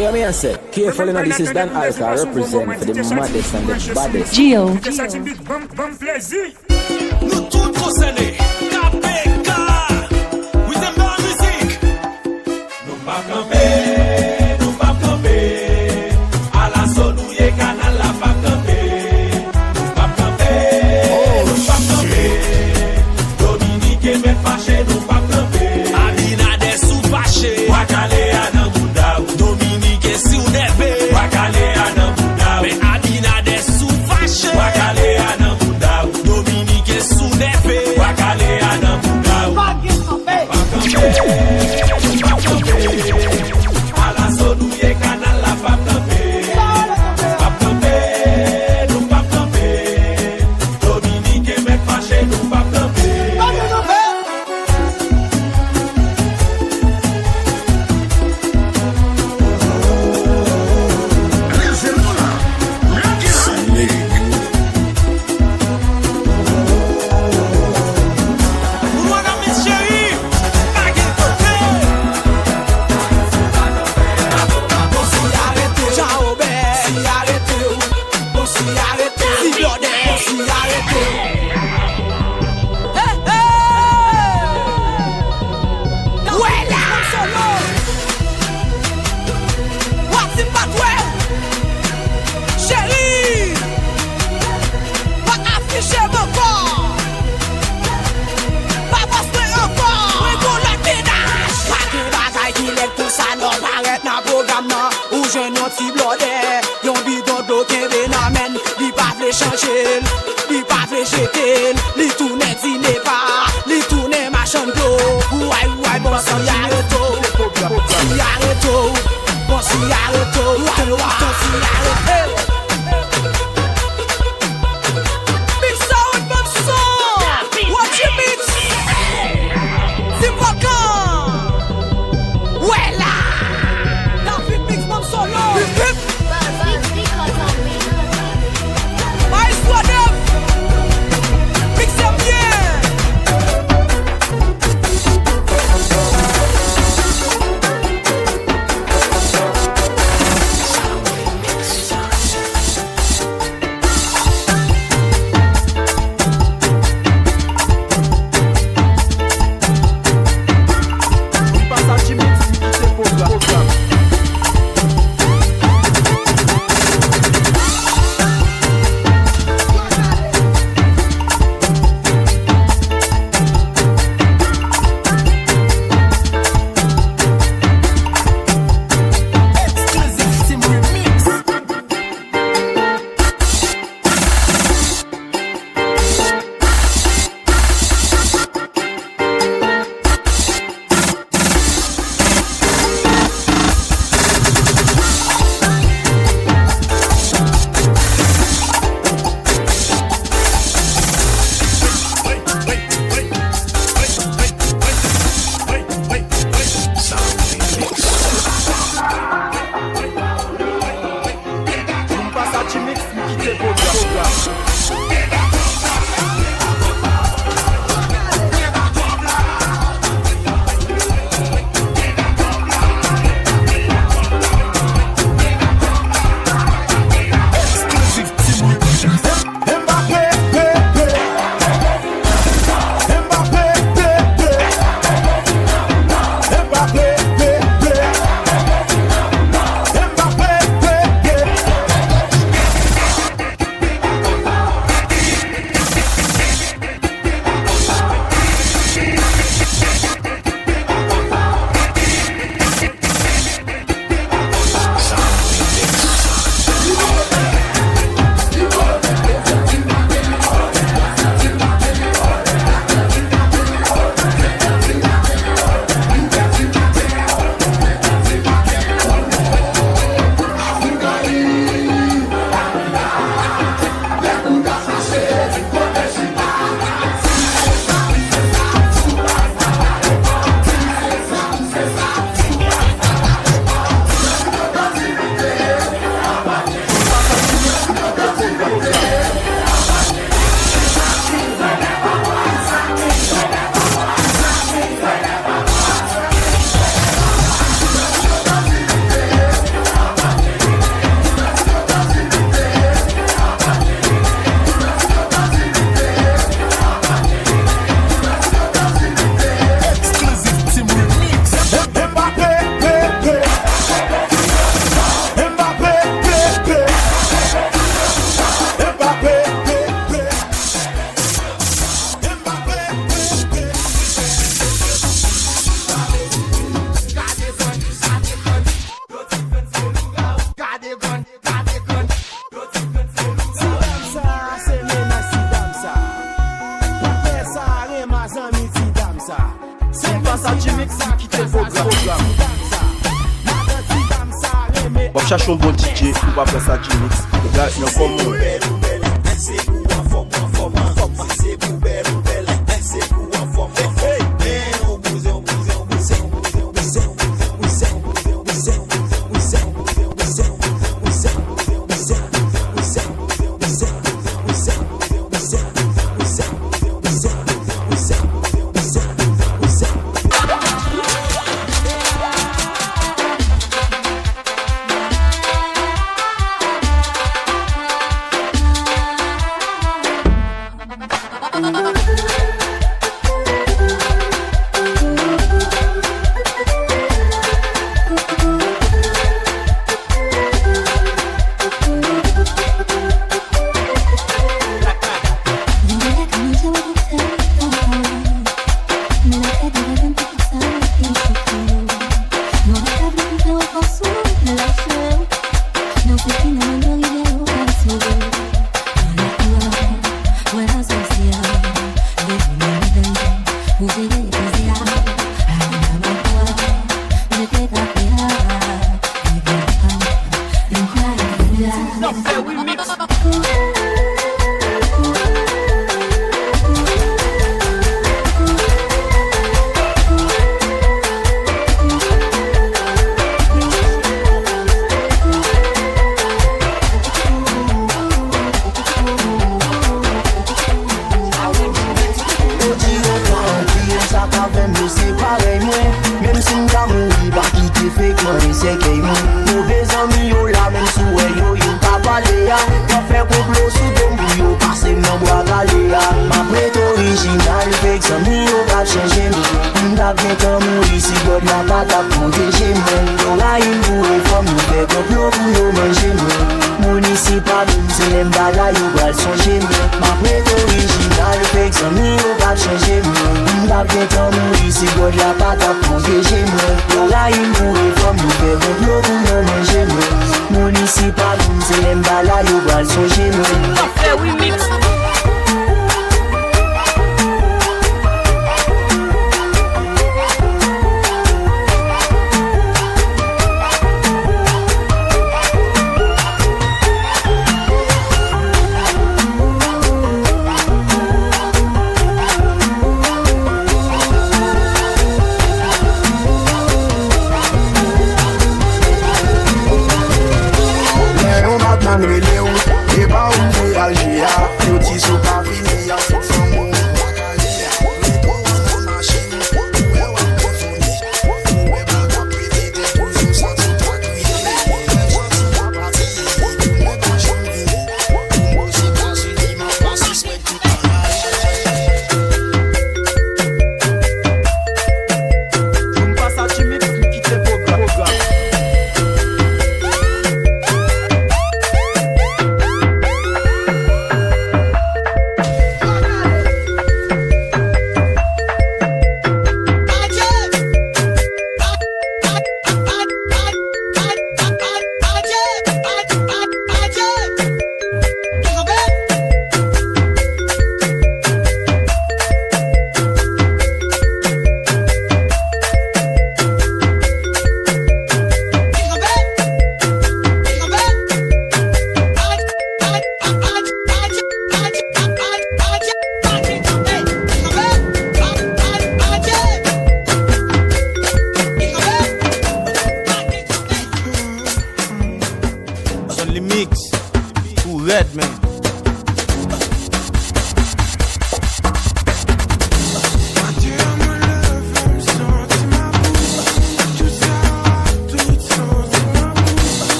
hear me and say, careful enough, this is Dan Alka represent for the maddest and the baddest. Gio. Nous tous concernés, KPK, vous aimez la musique. Nous pas camper, nous pas camper. À la sonouille canal la pas camper. Nous pas camper, nous pas camper. Dominique met fâché, nous pas camper. Abinade sous fâché. Wakale à Namunda. Dominique si ou nebe. Wakale à Namunda. Mais Abinade sous fâché. Wakale à Namunda. Dominique sous nebe. Wakale à Namunda. À la sonouille canal la pas camper. Pas camper, nous pas camper. Dominique met fâché, nous pas camper. Madame et chérie, baguette côté. SADJIMix qui te programme. On cherche un bon DJ pour pas faire SADJIMix. Les gars, ils ont comme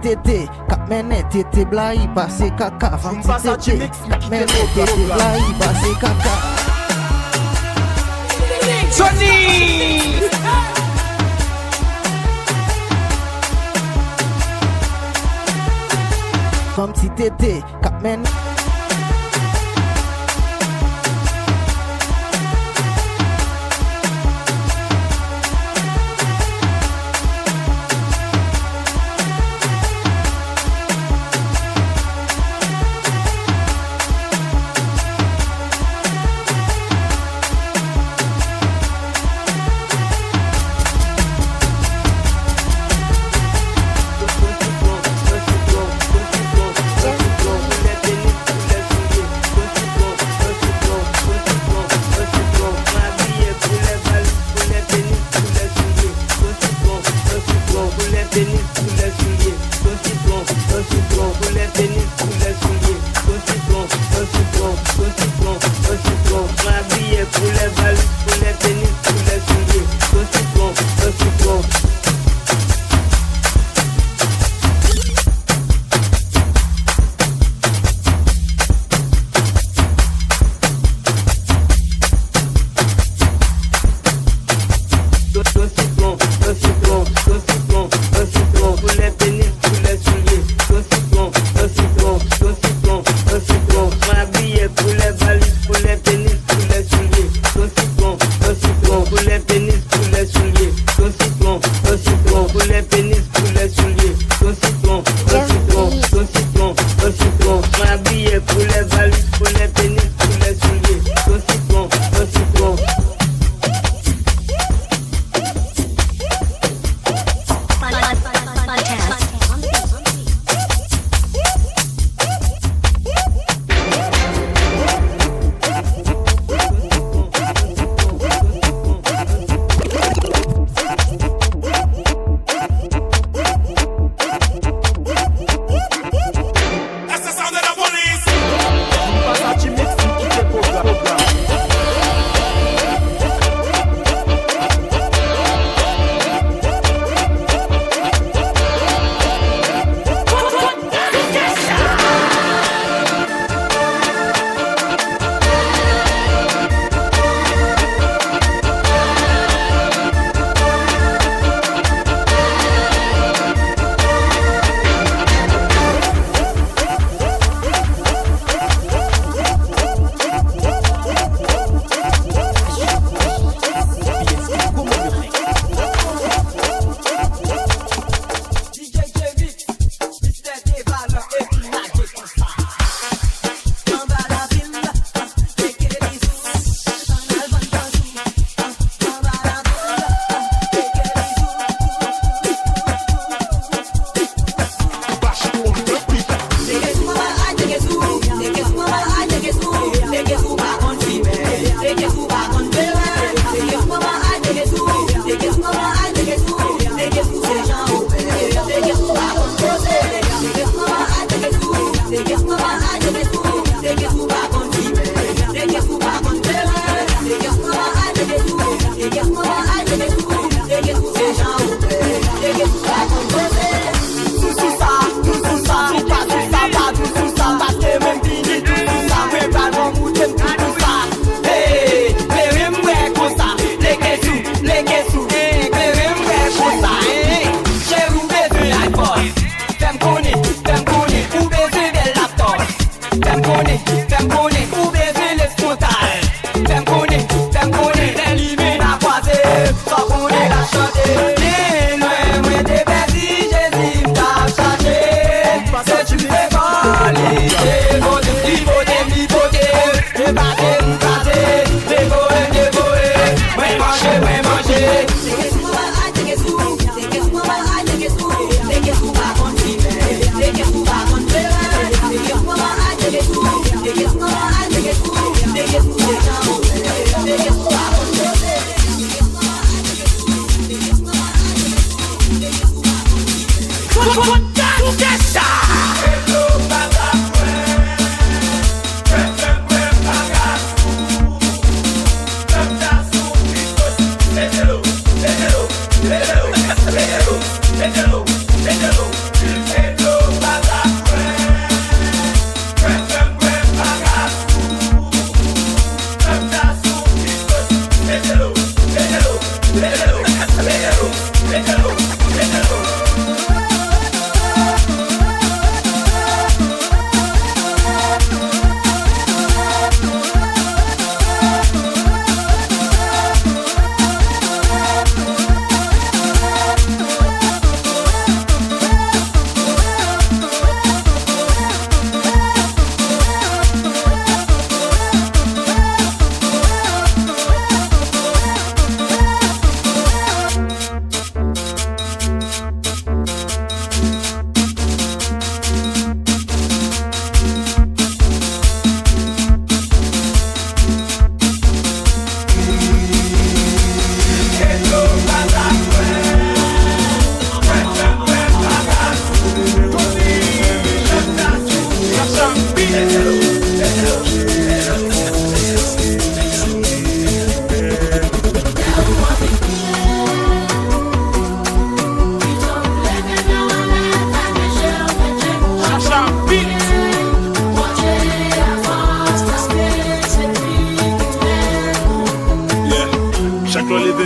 t'étais, cap mené t'étais blaye, passé caca, femme si t'étais, cap mené t'étais blaye, passé caca. Sony! Comme si t'étais, cap mené.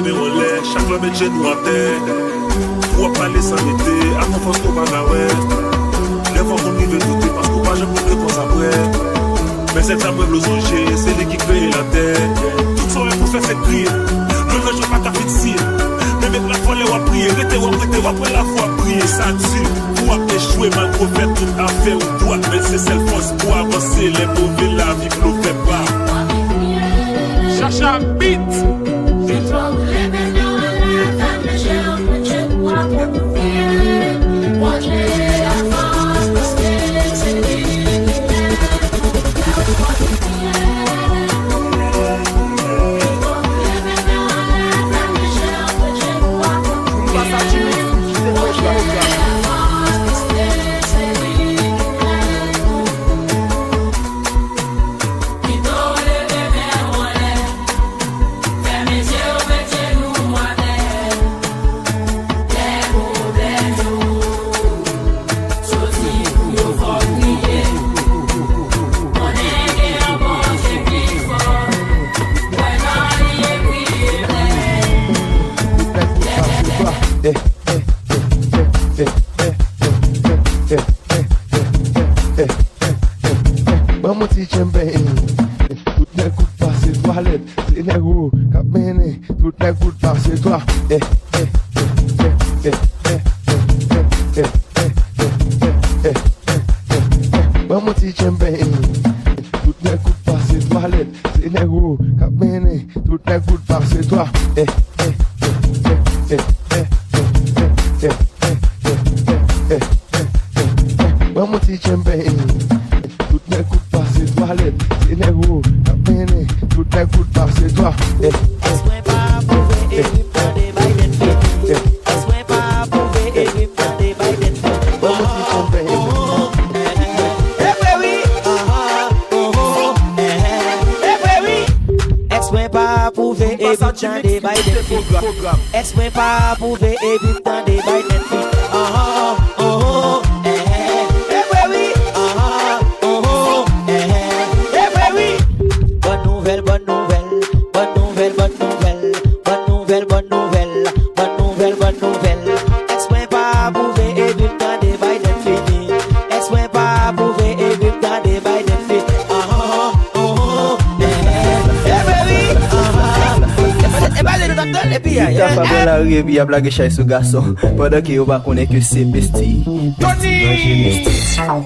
mais on l'est, chaque homme est chez nous à terre. Pour parler sans été, à ton force qu'on va ouais. Les fois qu'on y veut douter, parce qu'on va jamais réponse après. Mais c'est ça, moi, le songer, c'est lui qui crée la terre. Tout ça, pour faire cette prière. Le ne joue pas ta fixer. Mais mettre la folle, on va prier. Restez, on va après la foi prier. Ça tue. Pour échouer, mal pour faire toute affaire ou toi. Mais c'est celle force pour avancer. Les mauvais, la vie, ne fait pas. Chacha beat. Est-ce pas pouvoir éviter dans des bails Netflix? Bonne nouvelle, bonne nouvelle, bonne nouvelle, bonne nouvelle, bonne nouvelle, bonne nouvelle, bonne nouvelle, bonne nouvelle. Est-ce pas pouvoir éviter dans des bails Netflix? Est-ce pas pouvoir éviter dans des bails Netflix? Ta femme la rue, il y a blague chez ce garçon. Pendant qu'il va connaître que c'est bestie.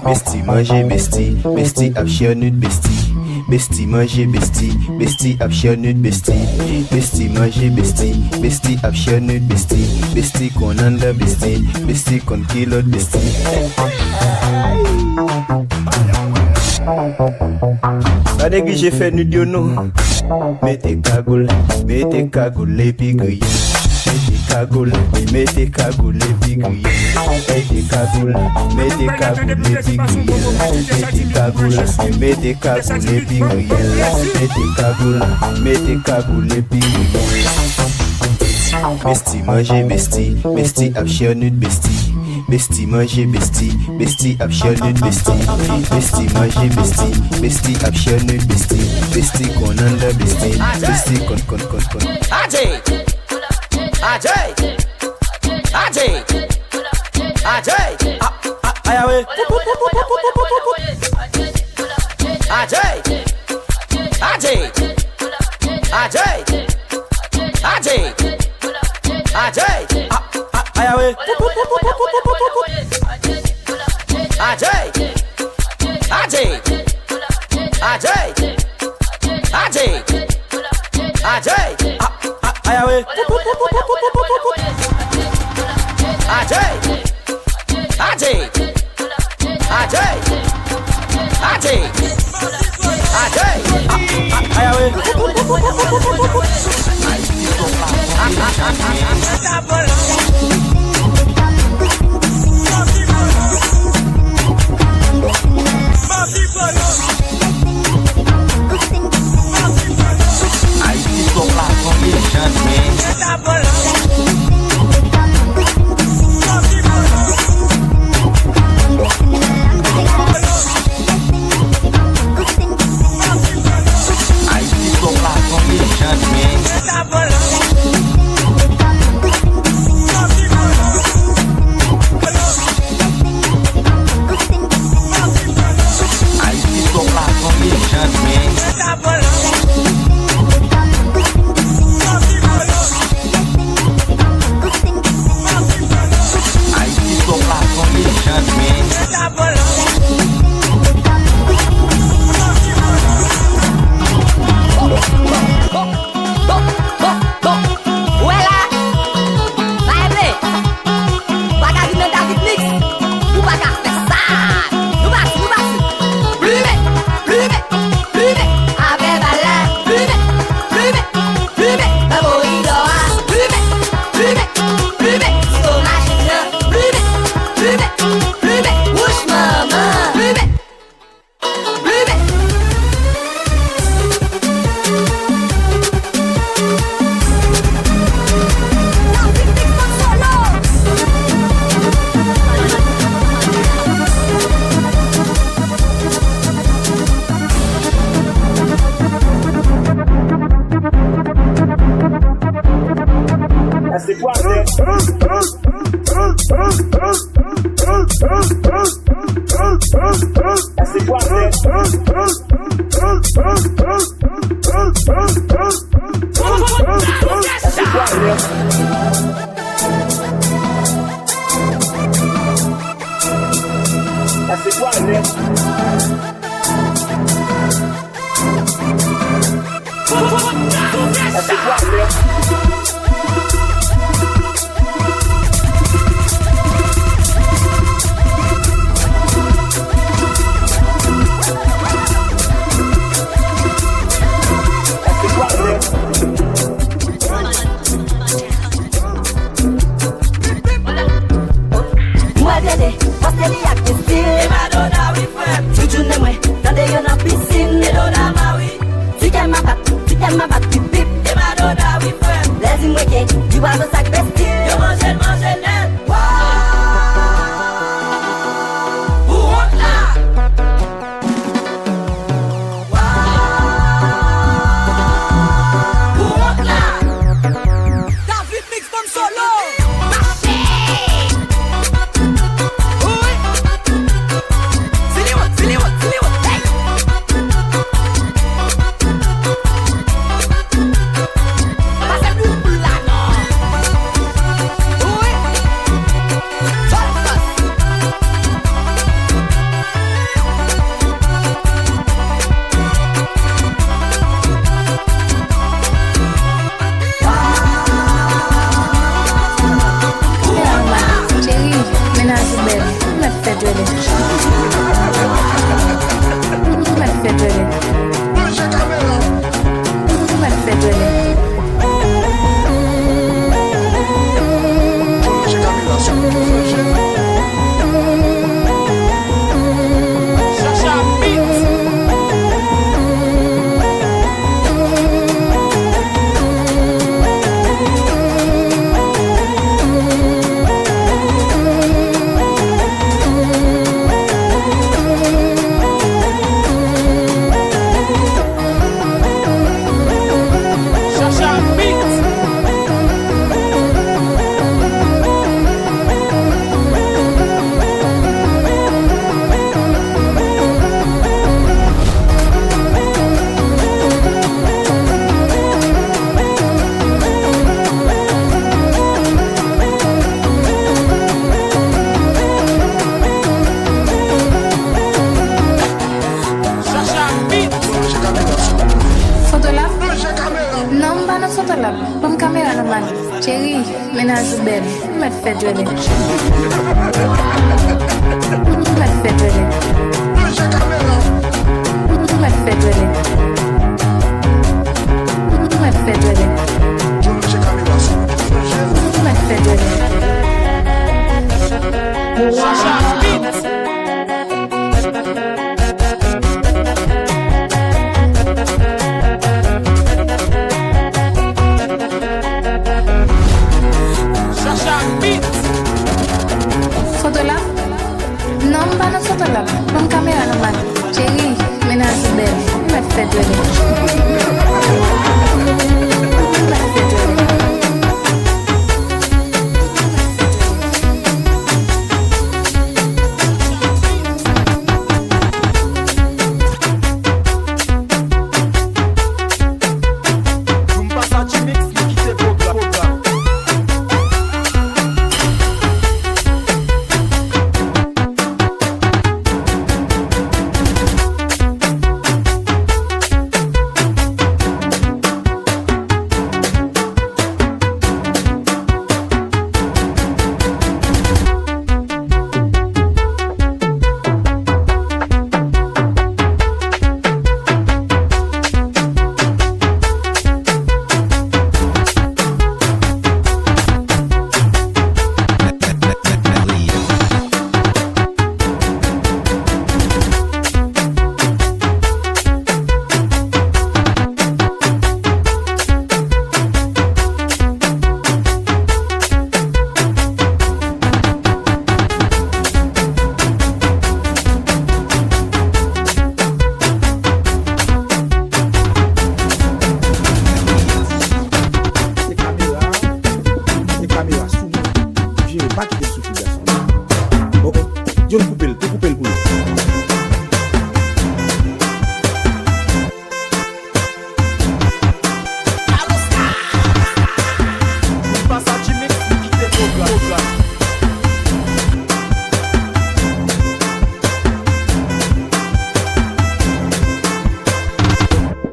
Bestie, manger bestie. Bestie, abchir nude bestie. Bestie, manger bestie. Bestie, abchir nude bestie. Bestie, manger bestie. Bestie, abchir nude bestie. Bestie, qu'on en la bestie. Bestie, qu'on kilo bestie. Pas négrije fait nude yo non. Mettez cagoule et puis grillez. Mettez cagoule et puis grillez. Mettez cagoule et puis grillez. Mettez cagoule et puis grillez. Mettez cagoule et puis grillez. Bestie, manger bestie. Bestie, abchir nude bestie. Bestie, manger bestie. Bestie, abchir nude bestie. Bestie, manger bestie. Bestie, abchir nude bestie. Bestie, qu'on en la bestie. Bestie, con. Adjei, ayawe. Ajay